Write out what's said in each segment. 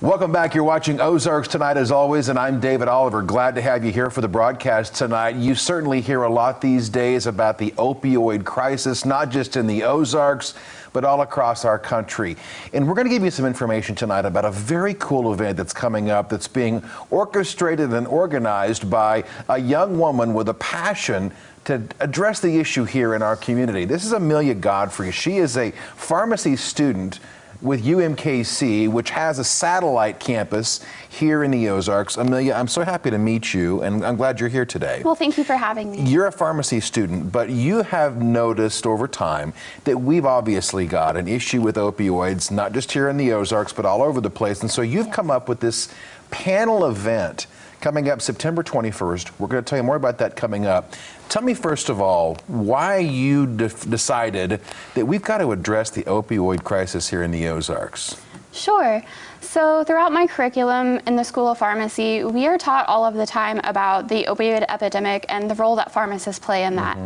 Welcome back. You're watching Ozarks tonight as always, and I'm David Oliver. Glad to have you here for the broadcast tonight. You certainly hear a lot these days about the opioid crisis, not just in the Ozarks, but all across our country. And we're going to give you some information tonight about a very cool event that's coming up that's being orchestrated and organized by a young woman with a passion to address the issue here in our community. This is Amelia Godfrey. She is a pharmacy student with UMKC, which has a satellite campus here in the Ozarks. Amelia, I'm so happy to meet you, and I'm glad you're here today. Well, thank you for having me. You're a pharmacy student, but you have noticed over time that we've obviously got an issue with opioids, not just here in the Ozarks, but all over the place. And so you've come up with this panel event coming up September 21st. We're going to tell you more about that coming up. Tell me, first of all, why you decided that we've got to address the opioid crisis here in the Ozarks. Sure. So throughout my curriculum in the School of Pharmacy, we are taught all of the time about the opioid epidemic and the role that pharmacists play in that.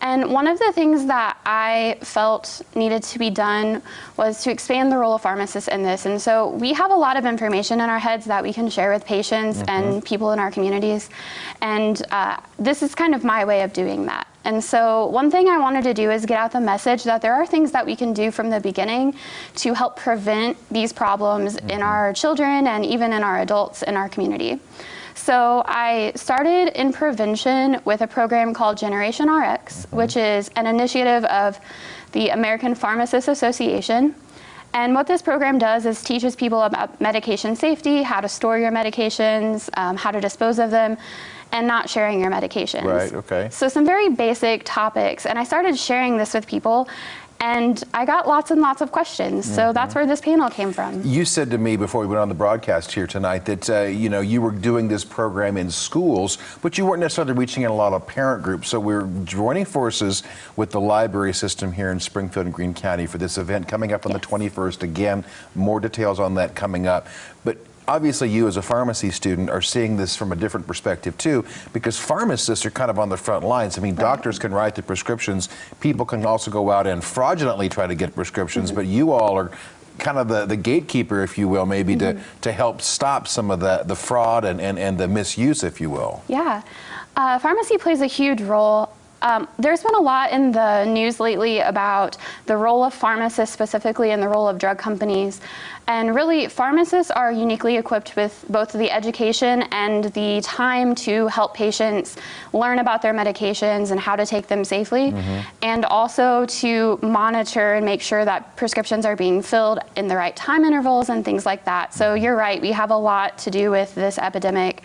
And one of the things that I felt needed to be done was to expand the role of pharmacists in this. And so we have a lot of information in our heads that we can share with patients and people in our communities. And this is kind of my way of doing that. And so one thing I wanted to do is get out the message that there are things that we can do from the beginning to help prevent these problems in our children and even in our adults in our community. So I started in prevention with a program called Generation RX, which is an initiative of the American Pharmacists Association. And what this program does is teaches people about medication safety, how to store your medications, how to dispose of them, and not sharing your medications. Right, okay. So some very basic topics. And I started sharing this with people, and I got lots and lots of questions. So that's where this panel came from. You said to me before we went on the broadcast here tonight that you were doing this program in schools, but you weren't necessarily reaching in a lot of parent groups. So we're joining forces with the library system here in Springfield and Greene County for this event coming up on the 21st. Again, more details on that coming up. But obviously, you as a pharmacy student are seeing this from a different perspective too, because pharmacists are kind of on the front lines. I mean, doctors can write the prescriptions. People can also go out and fraudulently try to get prescriptions, but you all are kind of the gatekeeper, if you will, maybe to help stop some of the fraud and the misuse, if you will. Yeah, pharmacy plays a huge role. There's been a lot in the news lately about the role of pharmacists specifically and the role of drug companies. And really, pharmacists are uniquely equipped with both the education and the time to help patients learn about their medications and how to take them safely, and also to monitor and make sure that prescriptions are being filled in the right time intervals and things like that. So you're right, we have a lot to do with this epidemic.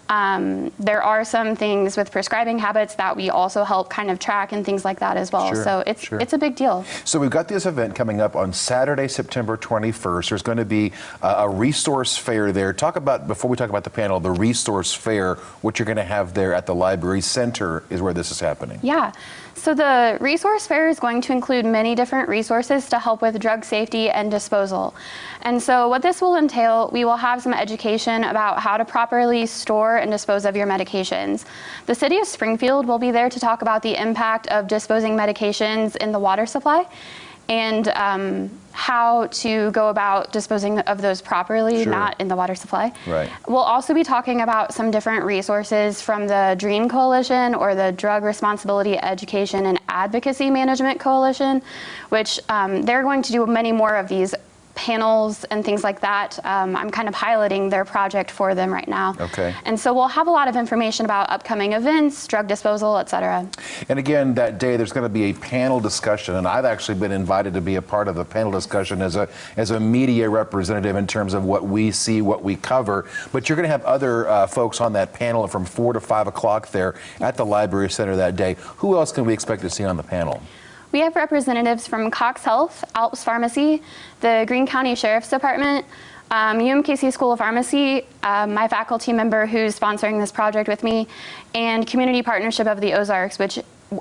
There are some things with prescribing habits that we also help kind of track and things like that as well. So it's a big deal. So we've got this event coming up on Saturday, September 21st. There's going to be a resource fair there. Talk about, before we talk about the panel, the resource fair, what you're going to have there at the Library Center is where this is happening. Yeah. So the resource fair is going to include many different resources to help with drug safety and disposal. And so what this will entail, we will have some education about how to properly store and dispose of your medications. The city of Springfield will be there to talk about the impact of disposing medications in the water supply and how to go about disposing of those properly, not in the water supply. Right. We'll also be talking about some different resources from the DREAM Coalition, or the Drug Responsibility Education and Advocacy Management Coalition, which they're going to do many more of these panels and things like that. I'm kind of highlighting their project for them right now. Okay. And so we'll have a lot of information about upcoming events, drug disposal, et cetera. And again, that day there's going to be a panel discussion, and I've actually been invited to be a part of the panel discussion as a media representative in terms of what we see, what we cover. But you're going to have other folks on that panel from 4 to 5 o'clock there at the Library Center that day. Who else can we expect to see on the panel? We have representatives from Cox Health, Alps Pharmacy, the Greene County Sheriff's Department, UMKC School of Pharmacy, my faculty member who's sponsoring this project with me, and Community Partnership of the Ozarks, which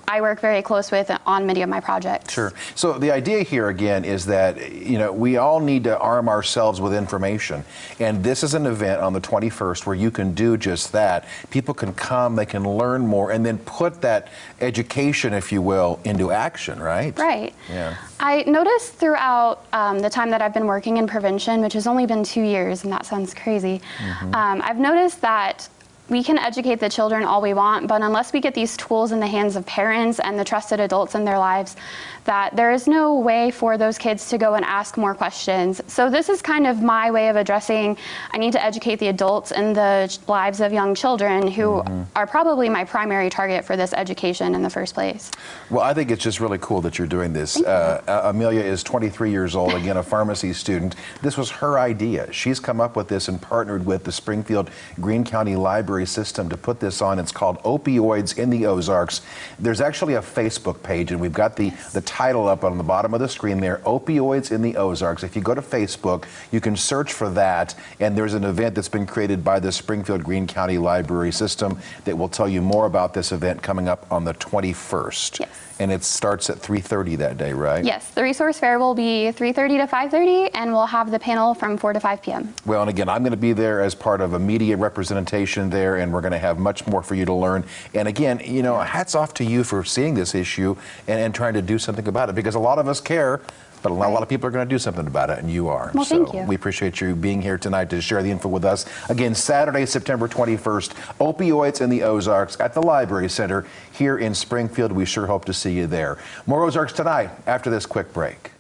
I work very close with on many of my projects. Sure. So the idea here again is that, you know, we all need to arm ourselves with information. And this is an event on the 21st where you can do just that. People can come, they can learn more, and then put that education, if you will, into action, right? Right. Yeah. I noticed throughout the time that I've been working in prevention, which has only been 2 years, and that sounds crazy, I've noticed that we can educate the children all we want, but unless we get these tools in the hands of parents and the trusted adults in their lives, that there is no way for those kids to go and ask more questions. So this is kind of my way of addressing, I need to educate the adults in the lives of young children who are probably my primary target for this education in the first place. Well, I think it's just really cool that you're doing this. Amelia is 23 years old, again, a pharmacy student. This was her idea. She's come up with this and partnered with the Springfield Greene County Library System to put this on. It's called Opioids in the Ozarks. There's actually a Facebook page, and we've got the title up on the bottom of the screen there, Opioids in the Ozarks. If you go to Facebook, you can search for that, and there's an event that's been created by the Springfield Greene County Library System that will tell you more about this event coming up on the 21st. Yes. And it starts at 3:30 that day, right? Yes, the resource fair will be 3:30 to 5:30, and we'll have the panel from 4 to 5 p.m. Well, and again, I'm going to be there as part of a media representation there, and we're going to have much more for you to learn. And again, you know, hats off to you for seeing this issue and trying to do something about it, because a lot of us care, but a lot of people are going to do something about it, and you are. Well, so thank you. We appreciate you being here tonight to share the info with us. Again, Saturday, September 21st, Opioids in the Ozarks at the Library Center here in Springfield. We sure hope to see you there. More Ozarks tonight after this quick break.